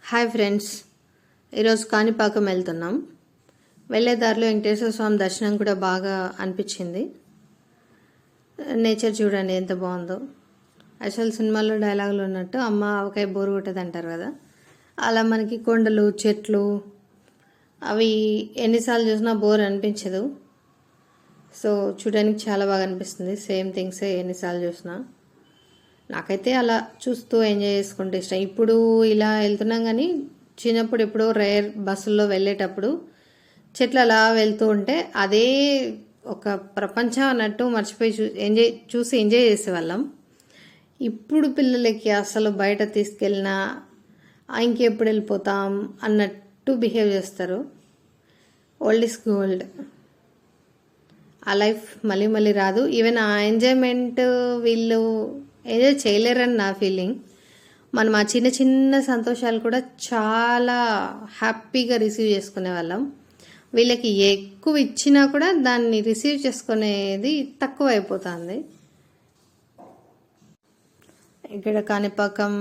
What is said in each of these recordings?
Hi friends, ఈరోజు కాణిపాకం వెళ్తున్నాం. వెళ్ళే దారిలో వెంకటేశ్వర స్వామి దర్శనం కూడా బాగా అనిపించింది. నేచర్ చూడండి ఎంత బాగుందో. అసలు సినిమాలో డైలాగులు ఉన్నట్టు అమ్మ ఆవకాయ బోరు కొట్టదు అంటారు కదా, అలా మనకి కొండలు చెట్లు అవి ఎన్నిసార్లు చూసినా బోర్ అనిపించదు. సో చూడడానికి చాలా బాగా అనిపిస్తుంది. సేమ్ థింగ్సే ఎన్నిసార్లు చూసినా. నాకైతే అలా చూస్తూ ఎంజాయ్ చేసుకుంటే ఇష్టం. ఇప్పుడు ఇలా వెళ్తున్నాం కానీ చిన్నప్పుడు ఎప్పుడో రేర్ బస్సుల్లో వెళ్ళేటప్పుడు చెట్లు అలా వెళ్తూ ఉంటే అదే ఒక ప్రపంచం అన్నట్టు మర్చిపోయి చూసి ఎంజాయ్ చేసేవాళ్ళం. ఇప్పుడు పిల్లలకి అసలు బయట తీసుకెళ్ళినా ఇంకెప్పుడు వెళ్ళిపోతాం అన్నట్టు బిహేవ్ చేస్తారు. Old is gold. ఆ లైఫ్ మళ్ళీ మళ్ళీ రాదు. ఈవెన్ ఆ ఎంజాయ్మెంట్ వీళ్ళు ఎంజాయ్ చేయలేరని నా ఫీలింగ్. మనం ఆ చిన్న చిన్న సంతోషాలు కూడా చాలా హ్యాపీగా రిసీవ్ చేసుకునే వాళ్ళం. వీళ్ళకి ఎక్కువ ఇచ్చినా కూడా దాన్ని రిసీవ్ చేసుకునేది తక్కువ అయిపోతుంది. ఇక్కడ కాణిపాకం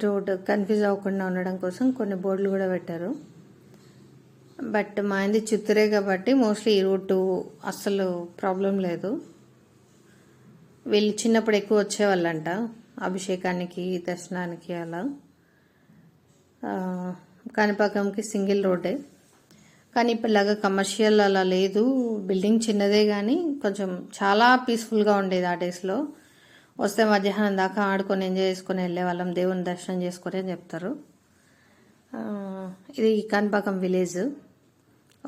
రోడ్ కన్ఫ్యూజ్ అవ్వకుండా ఉండడం కోసం కొన్ని బోర్డులు కూడా పెట్టారు. బట్ మా ఇంది చిత్తూరే కాబట్టి మోస్ట్లీ ఈ రూటు అస్సలు ప్రాబ్లం లేదు. వీళ్ళు చిన్నప్పుడు ఎక్కువ వచ్చేవాళ్ళంట అభిషేకానికి దర్శనానికి. అలా కాణిపాకంకి సింగిల్ రోడ్డే, కానీ ఇప్పటిలాగా కమర్షియల్ అలా లేదు. బిల్డింగ్ చిన్నదే కానీ కొంచెం చాలా పీస్ఫుల్గా ఉండేది ఆ డేస్లో. వస్తే మధ్యాహ్నం దాకా ఆడుకొని ఎంజాయ్ చేసుకొని వెళ్ళే వాళ్ళం, దేవుని దర్శనం చేసుకొని అని చెప్తారు. ఇది కాణిపాకం విలేజ్.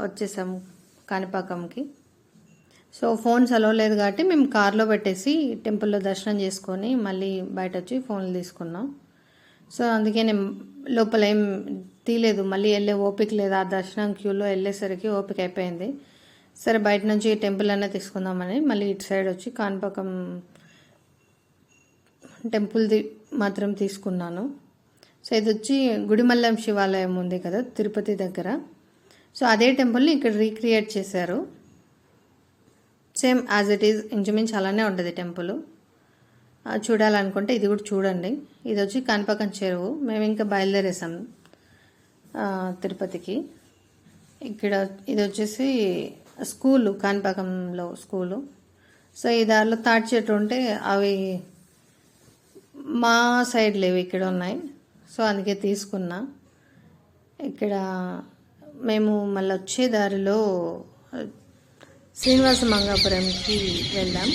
వచ్చేసాం కాణిపాకంకి. సో ఫోన్స్ అలవ్ లేదు కాబట్టి మేము కార్లో పెట్టేసి టెంపుల్లో దర్శనం చేసుకొని మళ్ళీ బయట వచ్చి ఫోన్లు తీసుకున్నాం. సో అందుకే నేను లోపల ఏం తీయలేదు, మళ్ళీ వెళ్ళే ఓపిక లేదు. ఆ దర్శనం క్యూలో వెళ్ళేసరికి ఓపిక అయిపోయింది. సరే బయట నుంచి టెంపుల్ అన్నా తీసుకుందామని మళ్ళీ ఇటు సైడ్ వచ్చి కాణిపాకం టెంపుల్ది మాత్రం తీసుకున్నాను. సో ఇది వచ్చి గుడిమల్లం శివాలయం ఉంది కదా తిరుపతి దగ్గర. సో అదే టెంపుల్ని ఇక్కడ రీక్రియేట్ చేశారు. సేమ్ యాజ్ ఇట్ ఈజ్ ఇంచుమించు అలానే ఉంటుంది టెంపుల్. చూడాలనుకుంటే ఇది కూడా చూడండి. ఇది వచ్చి కాణిపాకం చెరువు. మేము ఇంకా బయలుదేరేసాం తిరుపతికి. ఇక్కడ ఇది వచ్చేసి స్కూలు, కాణిపాకంలో స్కూలు. సో ఈ దారిలో తాటి చెట్లు ఉంటే అవి మా సైడ్ లేవు, ఇక్కడ ఉన్నాయి. సో అందుకే తీసుకున్నా. ఇక్కడ మేము మళ్ళీ వచ్చే దారిలో శ్రీనివాస మంగాపురంకి వెళ్ళాం.